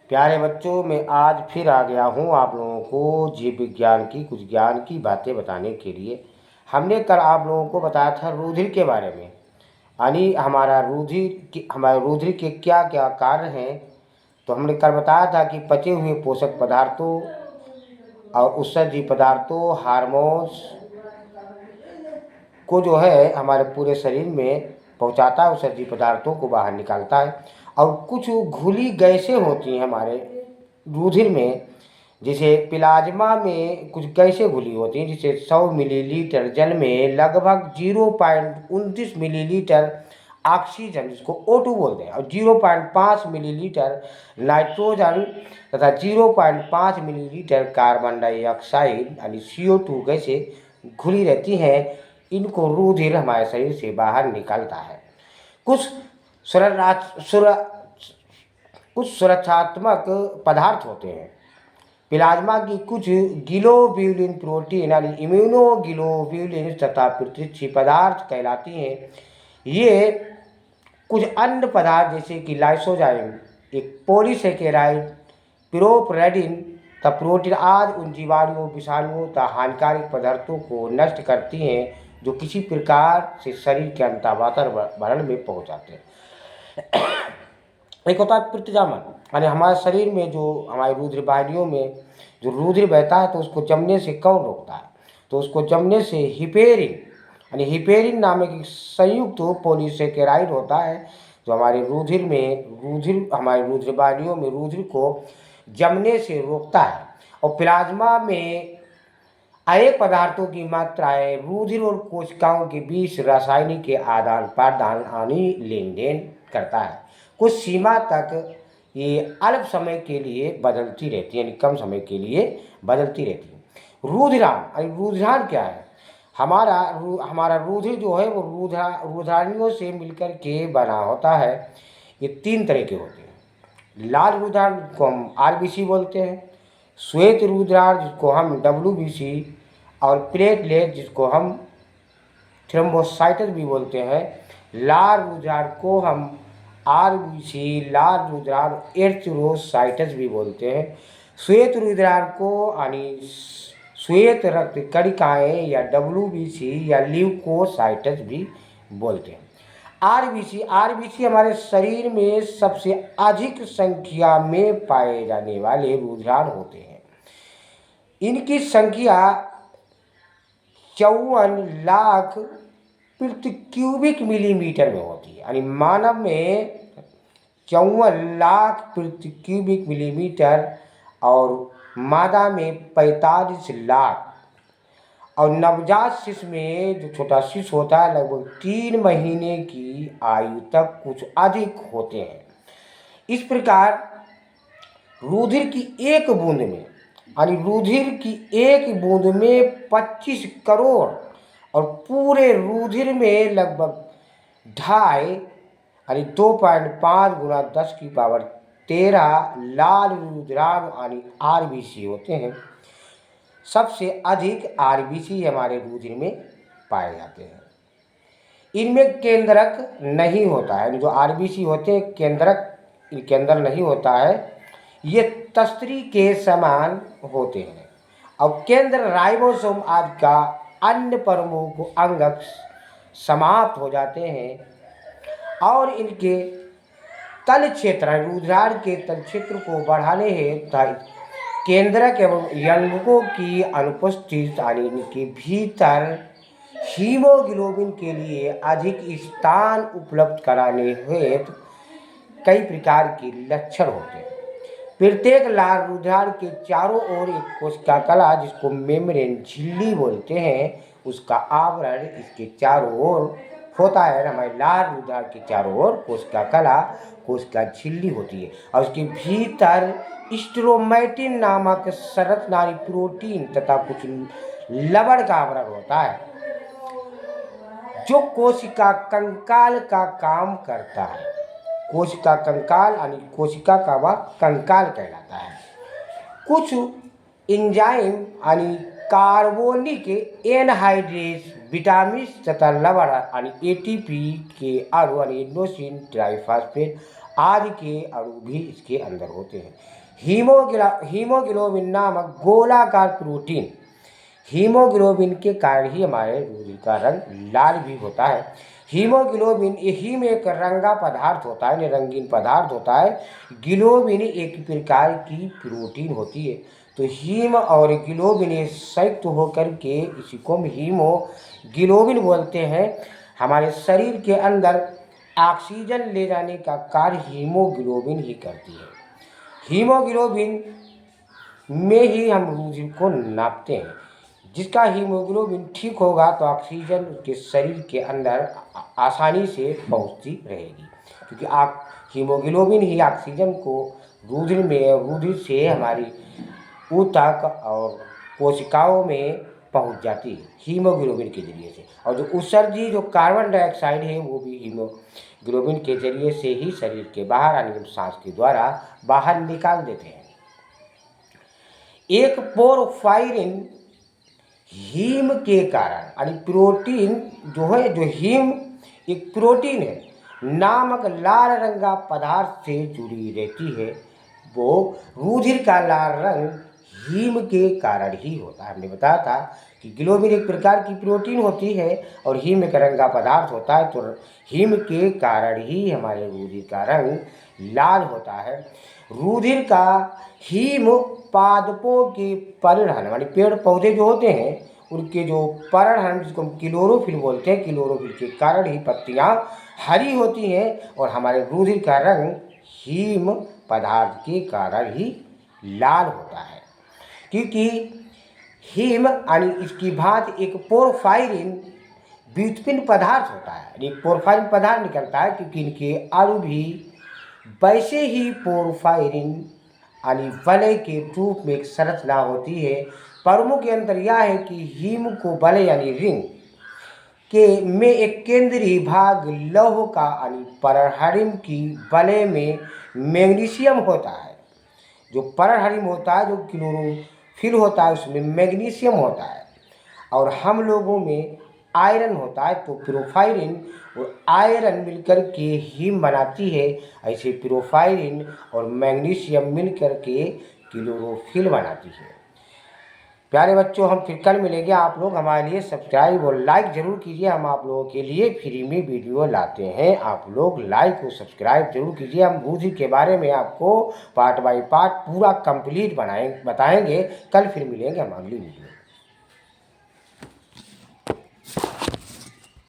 प्यारे बच्चों, मैं आज फिर आ गया हूँ आप लोगों को जीव विज्ञान की कुछ ज्ञान की बातें बताने के लिए। हमने कल आप लोगों को बताया था रुधिर के बारे में, यानी हमारे रुधिर के क्या क्या कार्य हैं। तो हमने कल बताया था कि पचे हुए पोषक पदार्थों और उत्सर्जी पदार्थों, हार्मोन्स को जो है हमारे पूरे शरीर में पहुंचाता है, उत्सर्जी पदार्थों को बाहर निकालता है। और कुछ घुली गैसें होती हैं हमारे रुधिर में, जैसे प्लाज्मा में कुछ गैसें घुली होती हैं, जिसे 100 मिलीलीटर जल में लगभग 0.29 मिलीलीटर ऑक्सीजन, जिसको O2 बोलते हैं, और 0.5 मिलीलीटर नाइट्रोजन तथा 0.5 मिलीलीटर कार्बन डाइऑक्साइड यानी CO2 गैसें घुली रहती हैं। इनको रुधिर हमारे शरीर से बाहर निकलता है। कुछ सुररा सुर कुछ सुरक्षात्मक पदार्थ होते हैं। प्लाज्मा की कुछ ग्लोब्यूलिन प्रोटीन यानी इम्यूनोग्लोब्यूलिन तथा प्रतिरक्षी पदार्थ कहलाती हैं। ये कुछ अन्य पदार्थ जैसे कि लाइसोजाइम, एक पॉलीसेकेराइड, पिरोपरेडिन तथा प्रोटीन आदि उन जीवाणुओं, विषाणुओं तथा हानिकारक पदार्थों को नष्ट करती हैं जो किसी प्रकार से शरीर के अंतर वातावरण में पहुंच जाते हैं। एक होता है प्रतिजामन, यानी हमारे शरीर में जो हमारी रुधिर वाहिनियों में जो रुधिर बहता है तो उसको जमने से कौन रोकता है? तो उसको जमने से हिपेरिन यानी हिपेरिन नामक एक संयुक्त पॉलीसेकेराइड होता है, जो हमारे रुधिर वाहिनियों में रुधिर को जमने से रोकता है। और प्लाज्मा में अनेक पदार्थों की मात्राएं रुधिर और कोशिकाओं के बीच रासायनिक के आदान प्रदान यानी लेन देन करता है। कुछ सीमा तक ये अल्प समय के लिए बदलती रहती है, यानी कम समय के लिए बदलती रहती है। रुधिरान क्या है? हमारा रुधिर जो है वो रुधिराणियों से मिलकर के बना होता है। ये 3 तरह के होते हैं। लाल रुधिराण को हम RBC बोलते हैं, श्वेत रुधिराण जिसको हम WBC, और प्लेटलेट जिसको हम थ्रोम्बोसाइटस भी बोलते हैं। लाल रुधिराण को हम RBC, लाल रुधिराण एरिथ्रोसाइटस भी बोलते हैं। श्वेत रुधिराण को यानी श्वेत रक्त कणिकाएं या WBC या ल्यूकोसाइटस भी बोलते हैं। RBC हमारे शरीर में सबसे अधिक संख्या में पाए जाने वाले रुधिराण होते हैं। इनकी संख्या 54 लाख प्रति क्यूबिक मिलीमीटर में होती है, यानी मानव में 54 लाख प्रति क्यूबिक मिलीमीटर और मादा में 45 लाख। और नवजात शिशु में जो छोटा शिशु होता है लगभग 3 महीने की आयु तक कुछ अधिक होते हैं। इस प्रकार रुधिर की एक बूंद में 25 करोड़ और पूरे रुधिर में लगभग 2.5 गुना 10⁻13 लाल रुधिराण यानी RBC होते हैं। सबसे अधिक RBC हमारे रुधिर में पाए जाते हैं। इनमें केंद्रक नहीं होता है, जो RBC होते हैं केंद्रक इनके अंदर नहीं होता है। ये तस्तरी के समान होते हैं और केंद्र राइबोसोम आदि का अन्य प्रमुख अंगक समाप्त हो जाते हैं। और इनके तल क्षेत्र रुधिराण के तल क्षेत्र को बढ़ाने हेतु केंद्रक एवं यंगकों की अनुपस्थित यानी इनके भीतर हीमोग्लोबिन के लिए अधिक स्थान उपलब्ध कराने हेतु कई प्रकार के लक्षण होते हैं। प्रत्येक लाल रुधिराण के चारों ओर एक कोशिका कला, जिसको मेम्ब्रेन झिल्ली बोलते हैं, उसका आवरण इसके चारों ओर होता है। हमारे लाल रुधिराण के चारों ओर कोशिका कला, कोशिका झिल्ली होती है और उसके भीतर स्ट्रोमैटिन नामक संरचनात्मक प्रोटीन तथा कुछ लवण का आवरण होता है, जो कोशिका कंकाल का काम करता है। कोशिका कंकाल यानी कोशिका का वह कंकाल कहलाता है। कुछ एंजाइम यानी कार्बोनिक एनहाइड्रेस, विटामिन तथा लवण यानी ATP के अणु यानी एडेनोसिन ट्राइफॉस्फेट आदि के अणु भी इसके अंदर होते हैं। हीमोग्लोबिन नामक गोलाकार प्रोटीन, हीमोग्लोबिन के कारण ही हमारे रुधिर का रंग लाल भी होता है। हीमोग्लोबिन हीम एक रंगा पदार्थ होता है, रंगीन पदार्थ होता है। ग्लोबिन एक प्रकार की प्रोटीन होती है। तो हीम और ग्लोबिन संयुक्त होकर के इसी को हम हीमोग्लोबिन बोलते हैं। हमारे शरीर के अंदर ऑक्सीजन ले जाने का कार्य हीमोग्लोबिन ही करती है। हीमोग्लोबिन में ही हम रुधिर को नापते हैं। जिसका हीमोग्लोबिन ठीक होगा तो ऑक्सीजन उसके शरीर के अंदर आसानी से पहुंचती रहेगी, क्योंकि आप हीमोग्लोबिन ही ऑक्सीजन को रुधिर से हमारी ऊतक और कोशिकाओं में पहुंच जाती है हीमोग्लोबिन के जरिए से। और जो उत्सर्जी जो कार्बन डाइऑक्साइड है वो भी हीमोग्लोबिन के जरिए से ही शरीर के बाहर यानी हम सांस के द्वारा बाहर निकाल देते हैं। एक पोरफायरिन हीम के कारण यानी प्रोटीन जो हीम एक प्रोटीन है नामक लाल रंगा पदार्थ से जुड़ी रहती है। वो रुधिर का लाल रंग हीम के कारण ही होता है। हमने बताया था कि ग्लोबिन एक प्रकार की प्रोटीन होती है और हीम एक रंगा पदार्थ होता है। तो हीम के कारण ही हमारे रुधिर का रंग लाल होता है। रुधिर का हीम पादपों के पर्णहन यानी पेड़ पौधे जो होते हैं उनके जो पर्णहन जिसको हम क्लोरोफिल बोलते हैं, क्लोरोफिल के कारण ही पत्तियां हरी होती हैं और हमारे रुधिर का रंग हीम पदार्थ के कारण ही लाल होता है। क्योंकि हीम यानी इसकी भांति एक पोरफायरिन व्युत्पन्न पदार्थ होता है। एक पोरफायरिन पदार्थ निकलता है क्योंकि इनके अणु भी वैसे ही पोरफायरिन यानी वलय के रूप में एक संरचना होती है। प्रमुख अंतर यह है कि हीम को वलय यानी रिंग के में एक केंद्रीय भाग लौह का यानी परहरिम की वलय में मैग्नीशियम होता है। जो परहरिम होता है जो क्लोरोफिल होता है उसमें मैग्नीशियम होता है और हम लोगों में आयरन होता है। तो प्रोफायरिन और आयरन मिलकर के हीम बनाती है। ऐसे प्रोफायरिन और मैग्नीशियम मिलकर के क्लोरोफिल बनाती है। प्यारे बच्चों, हम फिर कल मिलेंगे। आप लोग हमारे लिए सब्सक्राइब और लाइक जरूर कीजिए। हम आप लोगों के लिए फ्री में वीडियो लाते हैं, आप लोग लाइक और सब्सक्राइब जरूर कीजिए। हम रुधिर के बारे में आपको पार्ट बाय पार्ट पूरा कंप्लीट बताएंगे। कल फिर मिलेंगे हम अगली वीडियो।